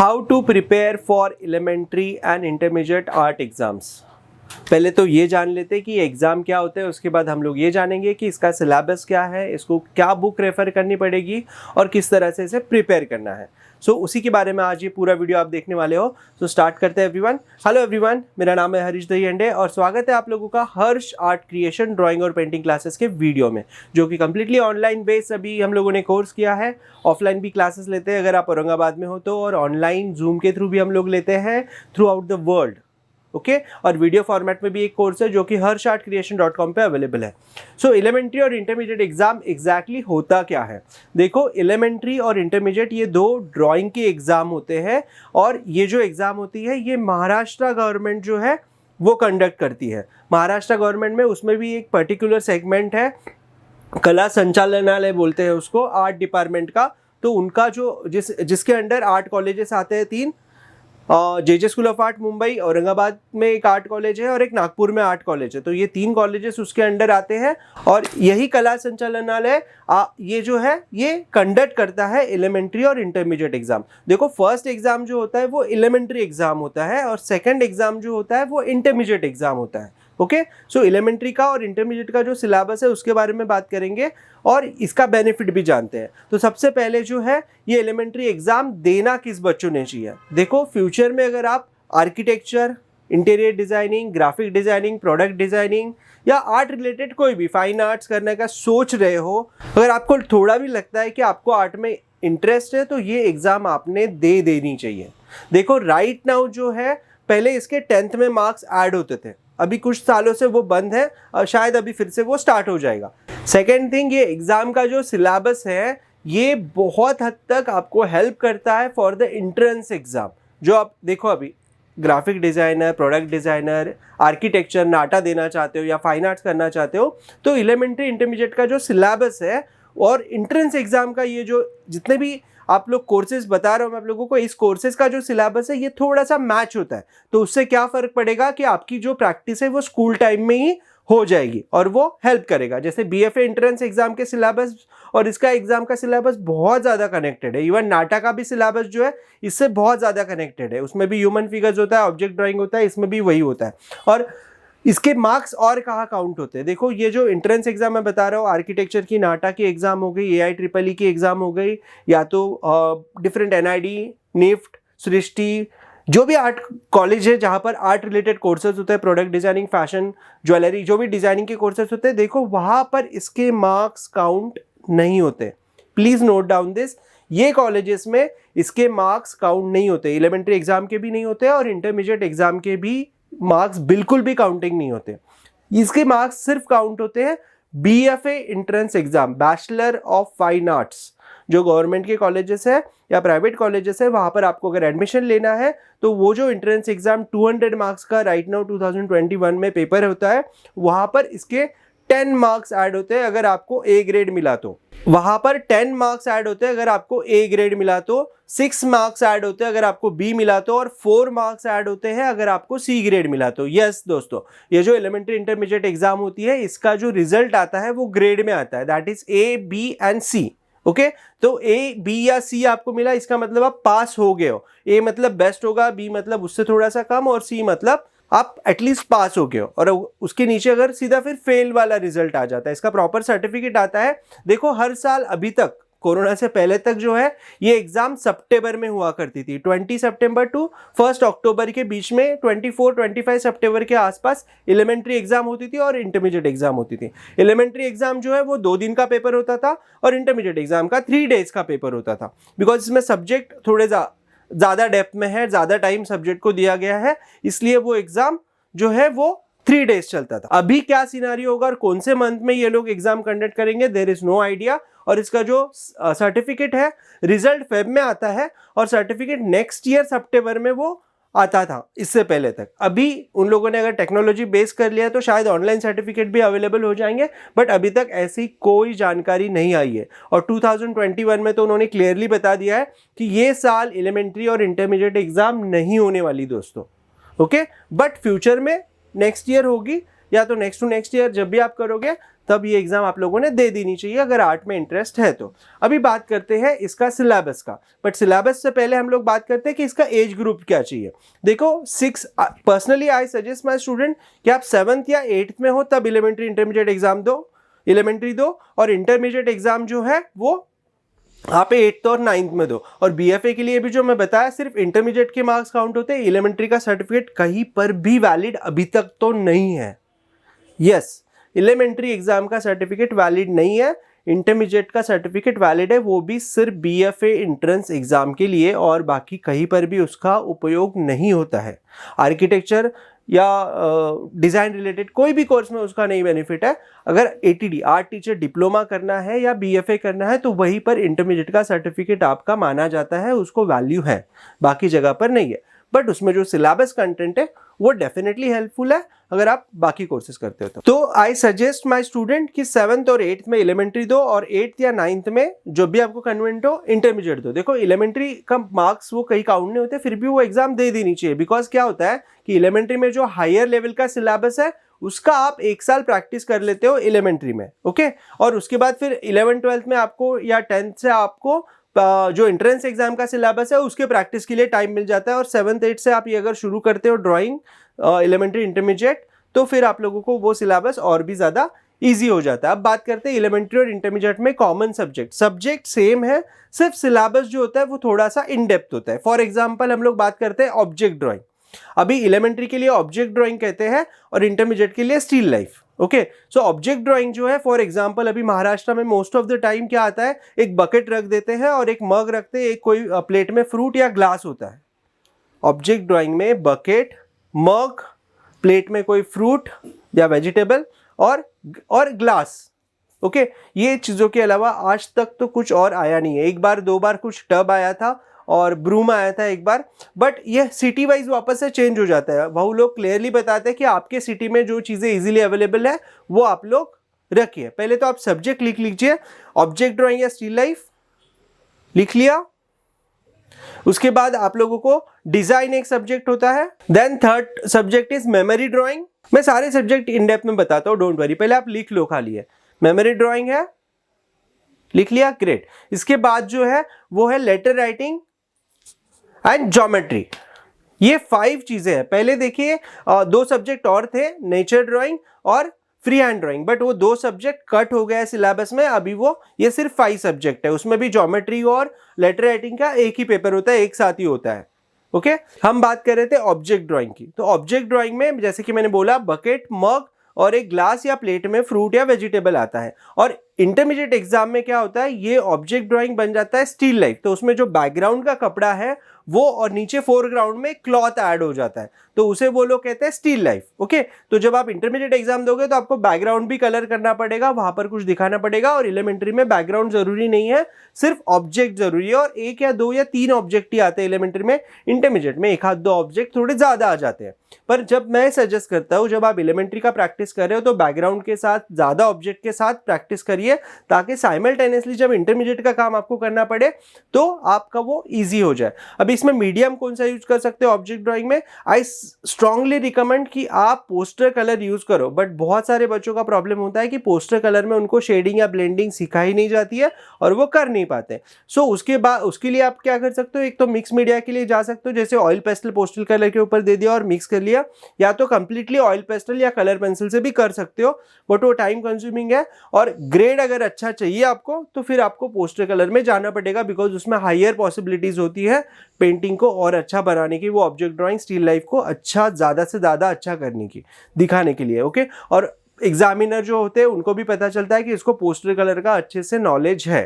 How to prepare for elementary and intermediate art exams. पहले तो ये जान लेते हैं कि एग्ज़ाम क्या होता है, उसके बाद हम लोग ये जानेंगे कि इसका सिलेबस क्या है, इसको क्या बुक रेफ़र करनी पड़ेगी और किस तरह से इसे प्रिपेयर करना है। सो उसी के बारे में आज ये पूरा वीडियो आप देखने वाले हो। सो स्टार्ट करते हैं एवरीवन। हेलो एवरीवन, मेरा नाम है हरीश दहिहंडे और स्वागत है आप लोगों का हर्ष आर्ट क्रिएशन ड्राइंग और पेंटिंग क्लासेस के वीडियो में, जो कि कम्प्लीटली ऑनलाइन बेस अभी हम लोगों ने कोर्स किया है। ऑफलाइन भी क्लासेस लेते हैं अगर आप औरंगाबाद में हो तो, और ऑनलाइन जूम के थ्रू भी हम लोग लेते हैं through out the world. Okay और वीडियो फॉर्मेट में भी एक कोर्स है जो कि harshartcreation.com पे अवेलेबल है। सो एलिमेंट्री और इंटरमीडिएट एग्जाम एग्जैक्टली होता क्या है? देखो, एलिमेंट्री और इंटरमीडिएट ये दो ड्राइंग के एग्जाम होते हैं और ये जो एग्जाम होती है ये महाराष्ट्र गवर्नमेंट जो है वो कंडक्ट करती है। महाराष्ट्र गवर्नमेंट में उसमें भी एक पर्टिकुलर सेगमेंट है, कला संचालनालय बोलते हैं उसको, आर्ट डिपार्टमेंट का। तो उनका जो जिसके अंडर आर्ट कॉलेजेस आते हैं तीन, J school of art Mumbai, Aurangabad में एक आर्ट कॉलेज है और एक नागपुर में आर्ट कॉलेज है। तो ये तीन कॉलेजेस उसके अंडर आते हैं और यही कला संचालनालय ये जो है ये कंडक्ट करता है एलिमेंट्री और इंटरमीडिएट एग्जाम। देखो, फर्स्ट एग्जाम जो होता है वो एलिमेंट्री एग्जाम होता है और सेकंड एग्जाम जो होता है वो इंटरमीडिएट एग्जाम होता है। ओके, सो एलिमेंट्री का और इंटरमीडिएट का जो सिलेबस है उसके बारे में बात करेंगे और इसका बेनिफिट भी जानते हैं। तो सबसे पहले जो है ये एलिमेंट्री एग्जाम देना किस बच्चों ने चाहिए। देखो, फ्यूचर में अगर आप architecture, interior designing, graphic designing, product designing या आर्ट रिलेटेड कोई भी फाइन आर्ट्स करने का सोच रहे हो, अगर आपको थोड़ा भी लगता है कि आपको आर्ट में इंटरेस्ट है तो ये एग्जाम आपने दे देनी चाहिए। देखो, राइट नाउ जो है, पहले इसके 10th में मार्क्स ऐड होते थे, अभी कुछ सालों से वो बंद है और शायद अभी फिर से वो स्टार्ट हो जाएगा। सेकेंड थिंग, ये एग्जाम का जो सिलेबस है ये बहुत हद तक आपको हेल्प करता है फॉर द एंट्रेंस एग्जाम। जो आप देखो, अभी graphic designer, product designer, architecture, NATA देना चाहते हो या फाइन आर्ट्स करना चाहते हो तो एलिमेंट्री इंटरमीडिएट का जो सिलेबस है और एंट्रेंस एग्जाम का ये जो जितने भी आप लोग कोर्सेज बता रहे हो मैं आप लोगों को, इस कोर्सेज का जो सिलेबस है ये थोड़ा सा मैच होता है। तो उससे क्या फ़र्क पड़ेगा कि आपकी जो प्रैक्टिस है वो स्कूल टाइम में ही हो जाएगी और वो हेल्प करेगा। जैसे बीएफए एंट्रेंस एग्जाम के सिलेबस और इसका एग्जाम का सिलेबस बहुत ज़्यादा कनेक्टेड है। इवन नाटा का भी सिलेबस जो है इससे बहुत ज़्यादा कनेक्टेड है। उसमें भी ह्यूमन फिगर्स होता है, ऑब्जेक्ट ड्राइंग होता है, इसमें भी वही होता है। और इसके मार्क्स और कहाँ काउंट होते हैं? देखो, ये जो एंट्रेंस एग्जाम मैं बता रहा हूँ, आर्किटेक्चर की नाटा की एग्जाम हो गई, AIEEE की एग्जाम हो गई, या तो डिफरेंट NID, निफ्ट, सृष्टि, जो भी आर्ट कॉलेज है जहाँ पर आर्ट रिलेटेड कोर्सेज होते हैं, प्रोडक्ट डिजाइनिंग, फैशन, ज्वेलरी, जो भी डिजाइनिंग के कोर्सेज होते हैं, देखो वहाँ पर इसके मार्क्स काउंट नहीं होते। प्लीज नोट डाउन दिस, ये कॉलेजेस में इसके मार्क्स काउंट नहीं होते। एलिमेंट्री एग्जाम के भी नहीं होते और इंटरमीडिएट एग्जाम के भी मार्क्स बिल्कुल भी काउंटिंग नहीं होते। इसके मार्क्स सिर्फ काउंट होते हैं BFA entrance exam, bachelor of fine arts, जो गवर्नमेंट के कॉलेजेस है या प्राइवेट कॉलेजेस है वहां पर आपको अगर एडमिशन लेना है तो वो जो एंट्रेंस एग्जाम 200 मार्क्स का राइट नाउ 2021 में पेपर होता है, वहां पर इसके 10 मार्क्स ऐड होते हैं अगर आपको ए ग्रेड मिला तो। वहां पर 10 मार्क्स ऐड होते हैं अगर आपको ए ग्रेड मिला तो, 6 मार्क्स ऐड होते हैं अगर आपको बी मिला तो, और 4 मार्क्स ऐड होते हैं अगर आपको सी ग्रेड मिला तो। यस दोस्तों, ये जो एलिमेंट्री इंटरमीडिएट एग्जाम होती है इसका जो रिजल्ट आता है वो ग्रेड में आता है, that is A, B and C। Okay, तो A, B या C आपको मिला, इसका मतलब आप पास हो गए हो। A मतलब बेस्ट होगा, B मतलब उससे थोड़ा सा कम, और C मतलब आप एटलीस्ट पास हो गए हो। और उसके नीचे अगर सीधा फिर फेल वाला रिजल्ट आ जाता है, इसका प्रॉपर सर्टिफिकेट आता है। देखो, हर साल अभी तक, कोरोना से पहले तक जो है ये एग्जाम सितंबर में हुआ करती थी। 20 सितंबर टू 1 अक्टूबर के बीच में 24-25 सितंबर के आसपास एलिमेंट्री एग्जाम होती थी और इंटरमीडिएट एग्जाम होती थी। एलिमेंट्री एग्जाम जो है वो 2 दिन का पेपर होता था और इंटरमीडिएट एग्जाम का 3 डेज का पेपर होता था, बिकॉज इसमें सब्जेक्ट थोड़े ज़्यादा डेप्थ में है, ज़्यादा टाइम सब्जेक्ट को दिया गया है, इसलिए वो एग्जाम जो है वो 3 डेज चलता था। अभी क्या सिनारियो होगा और कौन से मंथ में ये लोग एग्जाम कंडक्ट करेंगे, देयर इज नो आइडिया। और इसका जो सर्टिफिकेट है, रिजल्ट फेब में आता है और सर्टिफिकेट नेक्स्ट ईयर सितंबर में वो आता था इससे पहले तक। अभी उन लोगों ने अगर टेक्नोलॉजी बेस कर लिया तो शायद ऑनलाइन सर्टिफिकेट भी अवेलेबल हो जाएंगे, बट अभी तक ऐसी कोई जानकारी नहीं आई है। और 2021 में तो उन्होंने क्लियरली बता दिया है कि ये साल एलिमेंट्री और इंटरमीडिएट एग्जाम नहीं होने वाली दोस्तों। ओके, बट फ्यूचर में नेक्स्ट ईयर होगी या तो नेक्स्ट टू नेक्स्ट ईयर जब भी आप करोगे तब ये एग्जाम आप लोगों ने दे देनी चाहिए अगर आर्ट में इंटरेस्ट है तो। अभी बात करते हैं इसका सिलेबस का, बट सिलेबस से पहले हम लोग बात करते हैं कि इसका एज ग्रुप क्या चाहिए। देखो 6 personally I suggest my student कि आप 7th या 8th में हो तब एलिमेंट्री इंटरमीडिएट एग्जाम दो, एलिमेंट्री दो, और इंटरमीडिएट एग्जाम जो है वो आप 8th और 9th में दो। और बीएफए के लिए भी जो मैं बताया सिर्फ इंटरमीडिएट के मार्क्स काउंट होते हैं, एलिमेंट्री का सर्टिफिकेट कहीं पर भी वैलिड अभी तक तो नहीं है। यस, एलिमेंट्री एग्जाम का सर्टिफिकेट वैलिड नहीं है, इंटरमीडिएट का सर्टिफिकेट वैलिड है, वो भी सिर्फ बीएफए एंट्रेंस एग्जाम के लिए, और बाकी कहीं पर भी उसका उपयोग नहीं होता है। आर्किटेक्चर या डिज़ाइन रिलेटेड कोई भी कोर्स में उसका नहीं बेनिफिट है। अगर एटीडी आर्ट टीचर डिप्लोमा करना है या बीएफए करना है तो वहीं पर इंटरमीडिएट का सर्टिफिकेट आपका माना जाता है, उसको वैल्यू है, बाकी जगह पर नहीं है। बट उसमें जो सिलेबस कंटेंट है वो डेफिनेटली हेल्पफुल है अगर आप बाकी कोर्सेज करते हो तो आई सजेस्ट माय स्टूडेंट कि 7th और 8th में एलिमेंट्री दो, और 8th या 9th में जो भी आपको कन्वेंट हो इंटरमीडिएट दो। देखो एलिमेंट्री का मार्क्स वो कहीं काउंट नहीं होते, फिर भी वो एग्जाम दे देनी चाहिए। बिकॉज क्या होता है कि एलिमेंट्री में जो हायर लेवल का सिलेबस है उसका आप 1 साल प्रैक्टिस कर लेते हो एलिमेंट्री में, ओके, और उसके बाद फिर 11th 12th में आपको या 10th से आपको जो एंट्रेंस एग्जाम का सिलेबस है उसके प्रैक्टिस के लिए टाइम मिल जाता है। और 7th 8th से आप ये अगर शुरू करते हो ड्राइंग एलिमेंट्री इंटरमीडिएट तो फिर आप लोगों को वो सिलेबस और भी ज़्यादा इजी हो जाता है। अब बात करते हैं एलिमेंट्री और इंटरमीडिएट में कॉमन सब्जेक्ट सेम है, सिर्फ सिलेबस जो होता है वो थोड़ा सा इन डेप्थ होता है। फॉर एग्जाम्पल हम लोग बात करते हैं ऑब्जेक्ट ड्राइंग। अभी एलिमेंट्री के लिए ऑब्जेक्ट ड्राइंग कहते हैं और इंटरमीडिएट के लिए still life. Okay, so object drawing जो है फॉर एग्जांपल अभी महाराष्ट्र में मोस्ट ऑफ द टाइम क्या आता है, एक बकेट रख देते हैं और एक मग रखते हैं, एक कोई प्लेट में फ्रूट या ग्लास होता है। ऑब्जेक्ट ड्राइंग में बकेट, मग, प्लेट में कोई फ्रूट या वेजिटेबल और ग्लास। ओके, ये चीज़ों के अलावा आज तक तो कुछ और आया नहीं है। एक बार 2 बार कुछ टब आया था और ब्रूम आया था एक बार, बट ये सिटी वाइज वापस से चेंज हो जाता है। वो लोग क्लियरली बताते हैं कि आपके सिटी में जो चीज़ें इजीली अवेलेबल है वो आप लोग रखिए। पहले तो आप सब्जेक्ट लिख लीजिए, ऑब्जेक्ट ड्राइंग या स्टिल लाइफ लिख लिया। उसके बाद आप लोगों को डिजाइन एक सब्जेक्ट होता है। Then third subject is memory drawing. मैं सारे सब्जेक्ट इन डेप्थ में बताता हूँ, डोंट वरी, पहले आप लिख लो खाली है। मेमोरी ड्राइंग है, लिख लिया, ग्रेट। इसके बाद जो है वो है लेटर राइटिंग एंड ज्योमेट्री। ये 5 चीजें हैं। पहले देखिए 2 सब्जेक्ट और थे, नेचर ड्राइंग और फ्री हैंड ड्राइंग, बट वो 2 सब्जेक्ट कट हो गया है सिलेबस में। अभी वो ये सिर्फ 5 सब्जेक्ट है, उसमें भी ज्योमेट्री और लेटर राइटिंग का एक ही पेपर होता है, एक साथ ही होता है। ओके, हम बात कर रहे थे ऑब्जेक्ट ड्राइंग की। तो ऑब्जेक्ट ड्राइंग में जैसे कि मैंने बोला बकेट, मग और एक ग्लास या प्लेट में फ्रूट या वेजिटेबल आता है। और इंटरमीडिएट एग्जाम में क्या होता है, ये ऑब्जेक्ट ड्राइंग बन जाता है स्टिल लाइफ। तो उसमें जो बैकग्राउंड का कपड़ा है वो और नीचे फोरग्राउंड में क्लॉथ ऐड हो जाता है, तो उसे वो लोग कहते हैं स्टिल लाइफ। ओके, तो जब आप इंटरमीडिएट एग्जाम दोगे तो आपको बैकग्राउंड भी कलर करना पड़ेगा, वहां पर कुछ दिखाना पड़ेगा। और एलिमेंट्री में बैकग्राउंड जरूरी नहीं है, सिर्फ ऑब्जेक्ट जरूरी है। और 1 या 2 या 3 ऑब्जेक्ट ही आते हैं एलिमेंट्री में। इंटरमीडिएट में 1 आध 2 ऑब्जेक्ट थोड़े ज्यादा आ जाते हैं। पर जब मैं सजेस्ट करता हूँ जब आप एलिमेंट्री का प्रैक्टिस कर रहे हो तो बैकग्राउंड के साथ ज्यादा ऑब्जेक्ट के साथ प्रैक्टिस करिए, ताकि साइमल्टेनियसली जब इंटरमीडिएट का काम आपको करना पड़े तो आपका वो ईजी हो जाए। अब इसमें मीडियम कौन सा यूज कर सकते हो ऑब्जेक्ट ड्राइंग में? आई स्ट्रांगली रिकमेंड कि आप पोस्टर कलर यूज करो। बट बहुत सारे बच्चों का प्रॉब्लम होता है कि पोस्टर कलर में उनको शेडिंग या ब्लेंडिंग सिखाई नहीं जाती है और वो कर नहीं पाते। सो उसके बाद उसके लिए आप क्या कर सकते हो, एक तो मिक्स मीडिया के लिए जा सकते हो, जैसे ऑयल पेस्टल पोस्टल कलर के ऊपर दे दिया और मिक्स कर लिया, या तो कंप्लीटली ऑयल पेस्टल या कलर पेंसिल से भी कर सकते हो, बट वो टाइम कंज्यूमिंग है। और ग्रेड अगर अच्छा चाहिए आपको तो फिर आपको पोस्टर कलर में जाना पड़ेगा, बिकॉज उसमें हायर पॉसिबिलिटीज होती है पेंटिंग को और अच्छा बनाने की, वो ऑब्जेक्ट ड्राइंग स्टिल लाइफ को अच्छा ज्यादा से ज्यादा अच्छा करने की, दिखाने के लिए। ओके, और एग्जामिनर जो होते हैं उनको भी पता चलता है कि इसको पोस्टर कलर का अच्छे से नॉलेज है,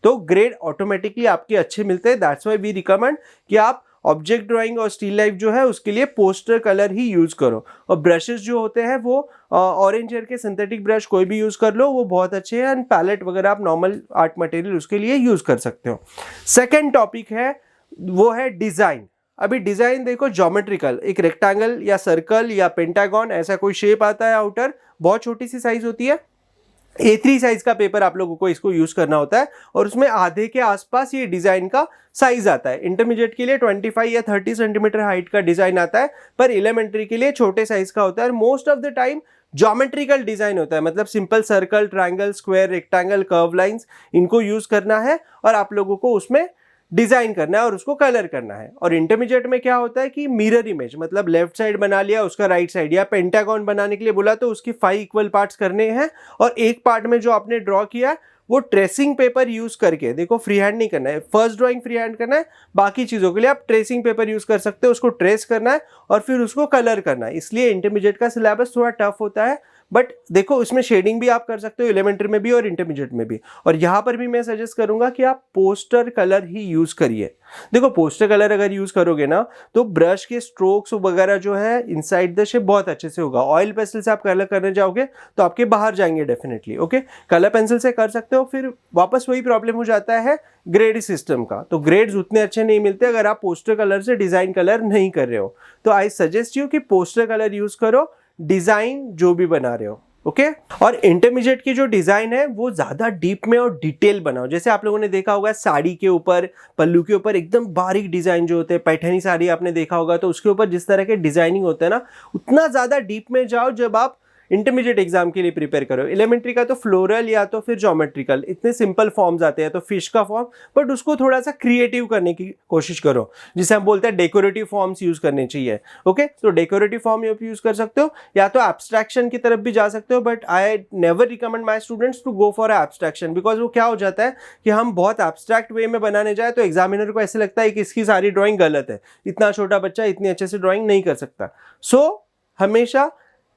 तो ग्रेड ऑटोमेटिकली आपके अच्छे मिलते हैं। दैट्स व्हाई वी रिकमेंड कि आप ऑब्जेक्ट ड्राइंग और स्टिल लाइफ जो है उसके लिए पोस्टर कलर ही यूज करो। और ब्रशेस जो होते हैं वो ऑरेंज हेयर के सिंथेटिक ब्रश कोई भी यूज कर लो, वो बहुत अच्छे हैं। एंड पैलेट वगैरह आप नॉर्मल आर्ट मटेरियल उसके लिए यूज कर सकते हो। सेकेंड टॉपिक है वो है डिजाइन। अभी डिजाइन देखो, ज्योमेट्रिकल, एक रेक्टेंगल या सर्कल या पेंटागन ऐसा कोई शेप आता है आउटर, बहुत छोटी सी साइज होती है, A3 साइज का पेपर आप लोगों को इसको यूज करना होता है और उसमें आधे के आसपास ये डिजाइन का साइज आता है। इंटरमीडिएट के लिए 25 या 30 सेंटीमीटर हाइट का डिजाइन आता है, पर एलिमेंट्री के लिए छोटे साइज का होता है। Most of the time geometrical design होता है, मतलब simple circle, triangle, square, rectangle, curve lines, इनको यूज करना है और आप लोगों को उसमें डिजाइन करना है और उसको कलर करना है। और इंटरमीडिएट में क्या होता है कि मिरर इमेज, मतलब लेफ्ट साइड बना लिया उसका राइट साइड, या पेंटागन बनाने के लिए बोला तो उसकी 5 इक्वल पार्ट्स करने हैं, और एक पार्ट में जो आपने ड्रॉ किया वो ट्रेसिंग पेपर यूज करके, देखो फ्री हैंड नहीं करना है, फर्स्ट ड्राइंग फ्री हैंड करना है, बाकी चीजों के लिए आप ट्रेसिंग पेपर यूज कर सकते हो, उसको ट्रेस करना है और फिर उसको कलर करना है। इसलिए इंटरमीडिएट का सिलेबस थोड़ा टफ होता है, बट देखो इसमें शेडिंग भी आप कर सकते हो एलिमेंट्री में भी और इंटरमीडिएट में भी। और यहाँ पर भी मैं सजेस्ट करूंगा कि आप पोस्टर कलर ही यूज करिए। देखो पोस्टर कलर अगर यूज करोगे ना तो ब्रश के स्ट्रोक्स वगैरह जो है इनसाइड द शेप बहुत अच्छे से होगा। ऑयल पेंसिल से आप कलर करने जाओगे तो आपके बाहर जाएंगे डेफिनेटली। ओके, कलर पेंसिल से कर सकते हो, फिर वापस वही प्रॉब्लम हो जाता है ग्रेड सिस्टम का, तो ग्रेड्स उतने अच्छे नहीं मिलते अगर आप पोस्टर कलर से डिजाइन कलर नहीं कर रहे हो। तो आई सजेस्ट यू कि पोस्टर कलर यूज करो डिजाइन जो भी बना रहे हो। ओके, और इंटरमीडिएट की जो डिजाइन है वो ज्यादा डीप में और डिटेल बनाओ। जैसे आप लोगों ने देखा होगा साड़ी के ऊपर, पल्लू के ऊपर एकदम बारीक डिजाइन जो होते हैं, पैठनी साड़ी आपने देखा होगा तो उसके ऊपर जिस तरह के डिजाइनिंग होते हैं ना, उतना ज्यादा डीप में जाओ जब आप इंटरमीडिएट एग्जाम के लिए प्रिपेयर करो। एलिमेंट्री का तो फ्लोरल या तो फिर ज्योमेट्रिकल, इतने सिंपल फॉर्म्स आते हैं, तो फिश का फॉर्म, बट उसको थोड़ा सा क्रिएटिव करने की कोशिश करो, जिसे हम बोलते हैं डेकोरेटिव फॉर्म्स यूज करने चाहिए। ओके, तो डेकोरेटिव फॉर्म यूज कर सकते हो या तो एब्स्ट्रैक्शन की तरफ भी जा सकते हो, but I never recommend my students to go for abstraction, because वो क्या हो जाता है कि हम बहुत एब्स्ट्रैक्ट वे में बनाने जाए तो एग्जामिनर को ऐसे लगता है कि इसकी सारी ड्राइंग गलत है, इतना छोटा बच्चा इतनी अच्छे से ड्राइंग नहीं कर सकता। सो हमेशा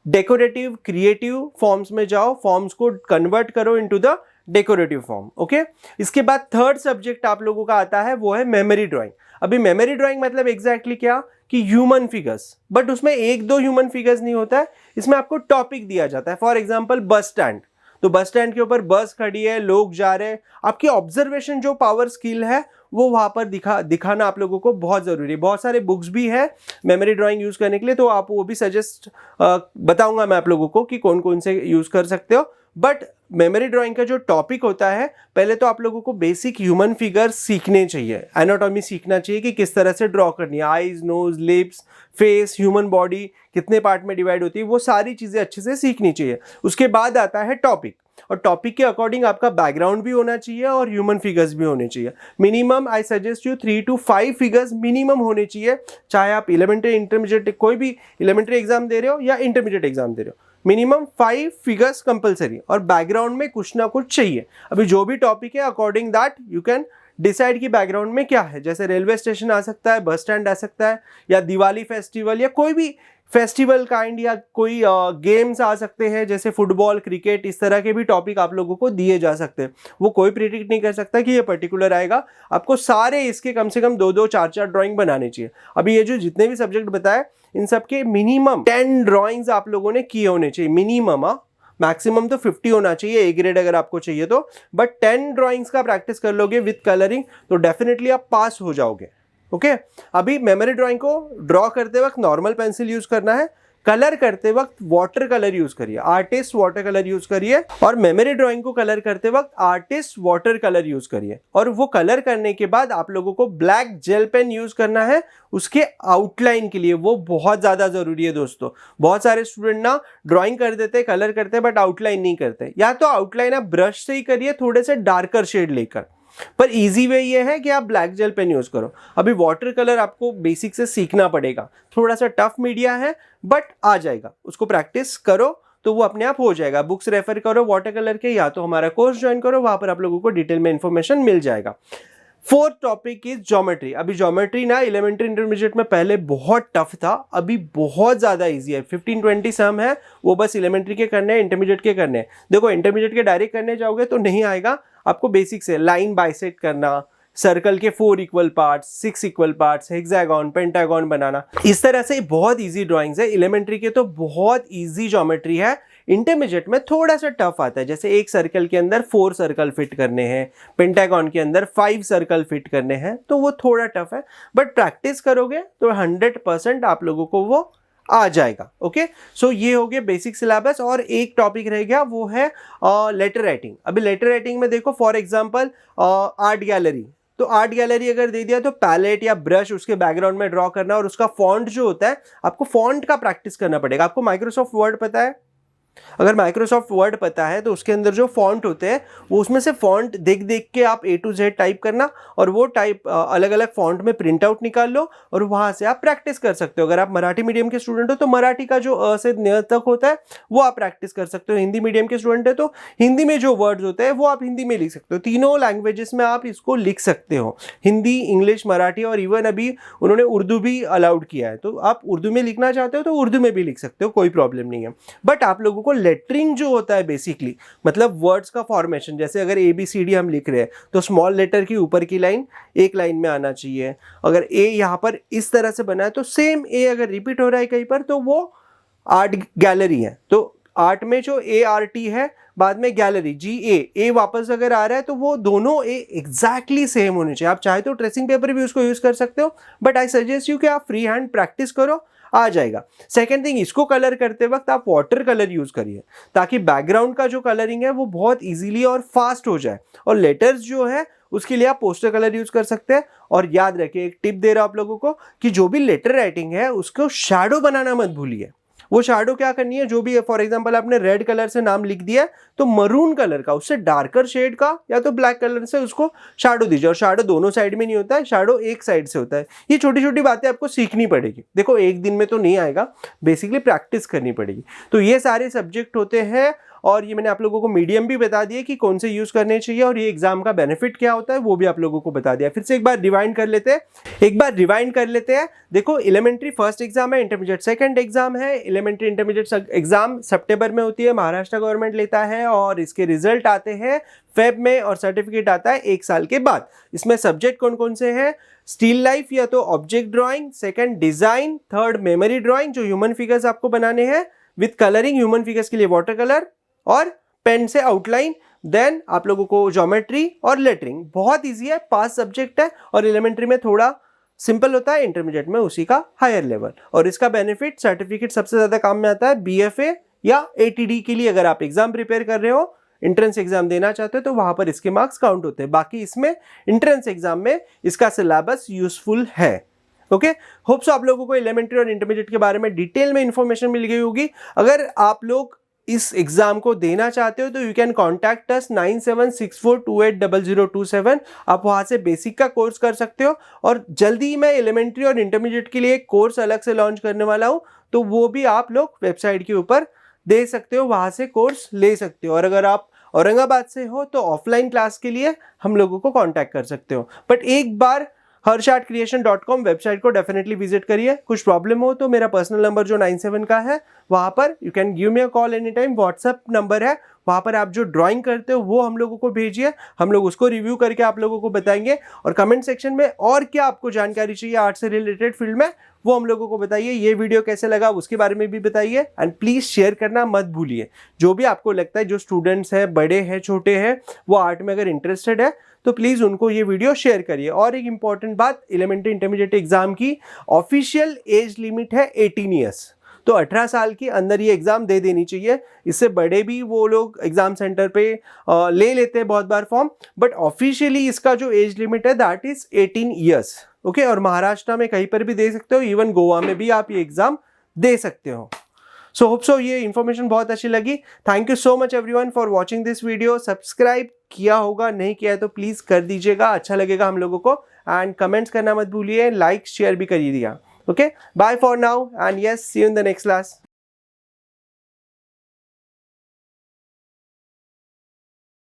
डेकोरेटिव क्रिएटिव फॉर्म्स में जाओ, फॉर्म्स को कन्वर्ट करो into the decorative form. Okay, इसके बाद थर्ड सब्जेक्ट आप लोगों का आता है वो है मेमोरी ड्राइंग। अभी मेमोरी ड्राइंग मतलब एग्जैक्टली क्या कि ह्यूमन फिगर्स, बट उसमें एक दो ह्यूमन फिगर्स नहीं होता है, इसमें आपको टॉपिक दिया जाता है। फॉर एग्जांपल बस स्टैंड, तो बस स्टैंड के ऊपर बस खड़ी है, लोग जा रहे हैं, आपकी ऑब्जर्वेशन जो पावर स्किल है वो वहां पर दिखाना आप लोगों को बहुत जरूरी है। बहुत सारे बुक्स भी है मेमोरी ड्राइंग यूज करने के लिए, तो आप वो भी सजेस्ट बताऊंगा मैं आप लोगों को कि कौन कौन से यूज कर सकते हो। बट मेमोरी ड्राइंग का जो टॉपिक होता है, पहले तो आप लोगों को बेसिक ह्यूमन फिगर्स सीखने चाहिए, एनाटॉमी सीखना चाहिए कि किस तरह से ड्रॉ करनी है, eyes, nose, lips, face, human body कितने पार्ट में डिवाइड होती है, वो सारी चीजें अच्छे से सीखनी चाहिए। उसके बाद आता है टॉपिक, और टॉपिक के अकॉर्डिंग आपका बैकग्राउंड भी होना चाहिए और ह्यूमन फिगर्स भी होने चाहिए। Minimum I suggest you 3 to 5 figures minimum होने चाहिए, चाहे आप एलिमेंट्री, इंटरमीडिएट, कोई भी एलिमेंट्री एग्जाम दे रहे हो या इंटरमीडिएट एग्जाम दे रहे हो, मिनिमम 5 फिगर्स कंपलसरी, और बैकग्राउंड में कुछ ना कुछ चाहिए। अभी जो भी टॉपिक है according that you can decide कि बैकग्राउंड में क्या है। जैसे रेलवे स्टेशन आ सकता है, बस स्टैंड आ सकता है, या दिवाली फेस्टिवल, या कोई भी फेस्टिवल काइंड, या कोई गेम्स आ सकते हैं जैसे फुटबॉल, क्रिकेट, इस तरह के भी टॉपिक आप लोगों को दिए जा सकते हैं। वो कोई प्रिडिक्ट नहीं कर सकता कि ये पर्टिकुलर आएगा, आपको सारे इसके कम से कम 2-2, 4-4 ड्राइंग बनाने चाहिए। अभी ये जो जितने भी सब्जेक्ट बताए इन सब के मिनिमम 10 ड्राइंग्स आप लोगों ने किए होने चाहिए, मिनिमम। मैक्सिमम तो 50 होना चाहिए, ए ग्रेड अगर आपको चाहिए तो, बट 10 ड्राइंग्स का प्रैक्टिस कर लोगे विथ कलरिंग तो डेफिनेटली आप पास हो जाओगे। ओके, अभी मेमोरी ड्राइंग को ड्रॉ करते वक्त नॉर्मल पेंसिल यूज करना है, कलर करते वक्त वाटर कलर यूज करिए, आर्टिस्ट वाटर कलर यूज करिए, और मेमोरी ड्राइंग को कलर करते वक्त आर्टिस्ट वाटर कलर यूज करिए। और वो कलर करने के बाद आप लोगों को ब्लैक जेल पेन यूज करना है उसके आउटलाइन के लिए, वो बहुत ज्यादा जरूरी है दोस्तों। बहुत सारे स्टूडेंट ना ड्राइंग कर देते, कलर करते, बट आउटलाइन नहीं करते। या तो आउटलाइन आप ब्रश से ही करिए थोड़े से डार्कर शेड लेकर, पर इजी वे ये है कि आप ब्लैक जेल पेन यूज करो। अभी वाटर कलर आपको बेसिक से सीखना पड़ेगा, थोड़ा सा टफ मीडिया है बट आ जाएगा, उसको प्रैक्टिस करो तो वो अपने आप हो जाएगा। बुक्स रेफर करो वाटर कलर के, या तो हमारा कोर्स ज्वाइन करो, वहां पर आप लोगों को डिटेल में इंफॉर्मेशन मिल जाएगा। Fourth topic is geometry. अभी ज्योमेट्री ना एलिमेंट्री इंटरमीडिएट में पहले बहुत टफ था, अभी बहुत ज्यादा इजी है। 15-20 सम है, वो बस एलिमेंट्री के करने हैं, इंटरमीडिएट के करने हैं। देखो इंटरमीडिएट के डायरेक्ट करने जाओगे तो नहीं आएगा, आपको बेसिक से लाइन बाइसेक्ट करना, सर्कल के 4 equal parts, 6 equal parts, hexagon, pentagon बनाना, इस तरह से बहुत इजी ड्राइंग्स है। एलिमेंट्री के तो बहुत इजी ज्योमेट्री है, इंटरमीडिएट में थोड़ा सा टफ आता है। जैसे एक सर्कल के अंदर 4 सर्कल फिट करने हैं, पेंटागन के अंदर 5 सर्कल फिट करने हैं, तो वो थोड़ा टफ है, बट प्रैक्टिस करोगे तो 100% आप लोगों को वो आ जाएगा। ओके, सो ये हो गया बेसिक सिलेबस। और एक टॉपिक रह गया वो है लेटर राइटिंग। अभी लेटर राइटिंग में देखो फॉर एग्जांपल आर्ट गैलरी, तो आर्ट गैलरी अगर दे दिया तो पैलेट या ब्रश उसके बैकग्राउंड में ड्रॉ करना, और उसका फॉन्ट जो होता है आपको फॉन्ट का प्रैक्टिस करना पड़ेगा। आपको माइक्रोसॉफ्ट वर्ड पता है? अगर माइक्रोसॉफ्ट वर्ड पता है तो उसके अंदर जो फॉन्ट होते हैं वो उसमें से फॉन्ट देख देख के आप A to Z टाइप करना और वो टाइप अलग अलग फॉन्ट में प्रिंट आउट निकाल लो और वहाँ से आप प्रैक्टिस कर सकते हो। अगर आप मराठी मीडियम के स्टूडेंट हो तो मराठी का जो अ से न्य तक होता है वो आप प्रैक्टिस कर सकते हो। हिंदी मीडियम के स्टूडेंट है तो हिंदी में जो वर्ड्स होते हैं वो आप हिंदी में लिख सकते हो। तीनों लैंग्वेजेस में आप इसको लिख सकते हो, हिंदी, इंग्लिश, मराठी, और इवन अभी उन्होंने उर्दू भी अलाउड किया है। तो आप उर्दू में लिखना चाहते हो तो उर्दू में भी लिख सकते हो, कोई प्रॉब्लम नहीं है। बट आप लोगों को लेटरिंग जो होता है बेसिकली, मतलब वर्ड्स का फॉर्मेशन, जैसे अगर ABCD हम लिख रहे हैं तो स्मॉल लेटर की ऊपर की लाइन एक लाइन में आना चाहिए। अगर A यहाँ पर इस तरह से बना है तो सेम A अगर रिपीट हो रहा है कहीं पर तो वो आर्ट गैलरी है। तो आर्ट में जो ART है, बाद में गैलरी GA वापस अगर आ रहा है तो वो दोनों A एग्जैक्टली सेम होने चाहिए। आप चाहे तो ट्रेसिंग पेपर भी उसको यूज कर सकते हो, बट आई सजेस्ट यू कि आप फ्री हैंड प्रैक्टिस करो, आ जाएगा। सेकेंड थिंग, इसको कलर करते वक्त आप वाटर कलर यूज करिए ताकि बैकग्राउंड का जो कलरिंग है वो बहुत इजीली और फास्ट हो जाए। और लेटर्स जो है उसके लिए आप पोस्टर कलर यूज कर सकते हैं। और याद रखिए, एक टिप दे रहा हूं आप लोगों को कि जो भी लेटर राइटिंग है उसको शैडो बनाना मत भूलिए। वो शैडो क्या करनी है, जो भी फॉर एग्जांपल आपने रेड कलर से नाम लिख दिया तो मरून कलर का, उससे डार्कर शेड का या तो ब्लैक कलर से उसको शैडो दीजिए। और शैडो दोनों साइड में नहीं होता है, शैडो एक साइड से होता है। ये छोटी छोटी बातें आपको सीखनी पड़ेगी। देखो एक दिन में तो नहीं आएगा, बेसिकली प्रैक्टिस करनी पड़ेगी। तो ये सारे सब्जेक्ट होते हैं और ये मैंने आप लोगों को मीडियम भी बता दिया कि कौन से यूज करने चाहिए और ये एग्जाम का बेनिफिट क्या होता है वो भी आप लोगों को बता दिया। फिर से एक बार रिवाइंड कर लेते हैं। देखो, एलिमेंट्री फर्स्ट एग्जाम है, इंटरमीडिएट सेकंड एग्जाम है। एलिमेंट्री इंटरमीडिएट एग्जाम सितंबर में होती है, महाराष्ट्र गवर्नमेंट लेता है और इसके रिजल्ट आते हैं फेब में और सर्टिफिकेट आता है 1 साल के बाद। इसमें सब्जेक्ट कौन कौन से हैं? स्टिल लाइफ या तो object drawing, second design, third memory drawing जो ह्यूमन फिगर्स आपको बनाने हैं विद कलरिंग, ह्यूमन फिगर्स के लिए वाटर कलर और पेन से आउटलाइन, देन आप लोगों को ज्योमेट्री और लेटरिंग। बहुत इजी है, 5 सब्जेक्ट है और एलिमेंट्री में थोड़ा सिंपल होता है, इंटरमीडिएट में उसी का हायर लेवल। और इसका बेनिफिट सर्टिफिकेट सबसे ज्यादा काम में आता है BFA या ATD के लिए। अगर आप एग्जाम प्रिपेयर कर रहे हो, एंट्रेंस एग्जाम देना चाहते हो तो वहां पर इसके मार्क्स काउंट होते हैं। बाकी इसमें एंट्रेंस एग्जाम में इसका सिलेबस यूजफुल है। ओके, होप सो आप लोगों को एलिमेंट्री और इंटरमीडिएट के बारे में डिटेल में इंफॉर्मेशन मिल गई होगी। अगर आप लोग इस एग्जाम को देना चाहते हो तो यू कैन कॉन्टैक्ट अस 9764280027। आप वहां से बेसिक का कोर्स कर सकते हो और जल्दी ही मैं एलिमेंट्री और इंटरमीडिएट के लिए एक कोर्स अलग से लॉन्च करने वाला हूं, तो वो भी आप लोग वेबसाइट के ऊपर दे सकते हो, वहां से कोर्स ले सकते हो। और अगर आप औरंगाबाद से हो तो ऑफलाइन क्लास के लिए हम लोगों को कांटेक्ट कर सकते हो। बट एक बार harshardcreation.com वेबसाइट को डेफिनेटली विजिट करिए। कुछ प्रॉब्लम हो तो मेरा पर्सनल नंबर जो 97 का है वहां पर you can give me a call any time. WhatsApp number है, वहां पर आप जो ड्राइंग करते हो वो हम लोगों को भेजिए, हम लोग उसको रिव्यू करके आप लोगों को बताएंगे। और कमेंट सेक्शन में और क्या आपको जानकारी चाहिए आर्ट से रिलेटेड फील्ड में वो हम लोगों को बताइए। ये वीडियो कैसे लगा उसके बारे में भी बताइए एंड प्लीज शेयर करना मत भूलिए। जो भी आपको लगता है, जो स्टूडेंट्स हैं, बड़े हैं, छोटे हैं, वो आर्ट में अगर इंटरेस्टेड है तो प्लीज उनको ये वीडियो शेयर करिए। और एक इंपॉर्टेंट बात, एलिमेंट्री इंटरमीडिएट एग्जाम की ऑफिशियल एज लिमिट है 18 ईयर्स। तो 18 साल के अंदर ये एग्जाम दे देनी चाहिए। इससे बड़े भी वो लोग एग्जाम सेंटर पे ले लेते हैं बहुत बार फॉर्म, बट ऑफिशियली इसका जो एज लिमिट है दैट इज 18 ईयर्स। ओके, और महाराष्ट्र में कहीं पर भी दे सकते हो, इवन गोवा में भी आप ये एग्जाम दे सकते हो। सो होप सो ये इन्फॉर्मेशन बहुत अच्छी लगी। Thank you so much everyone for watching this video. Subscribe किया होगा, नहीं किया है तो प्लीज कर दीजिएगा, अच्छा लगेगा हम लोगों को। एंड कमेंट्स करना मत भूलिए, लाइक शेयर भी करिए दिया। Okay, bye for now and yes, see you in the next class.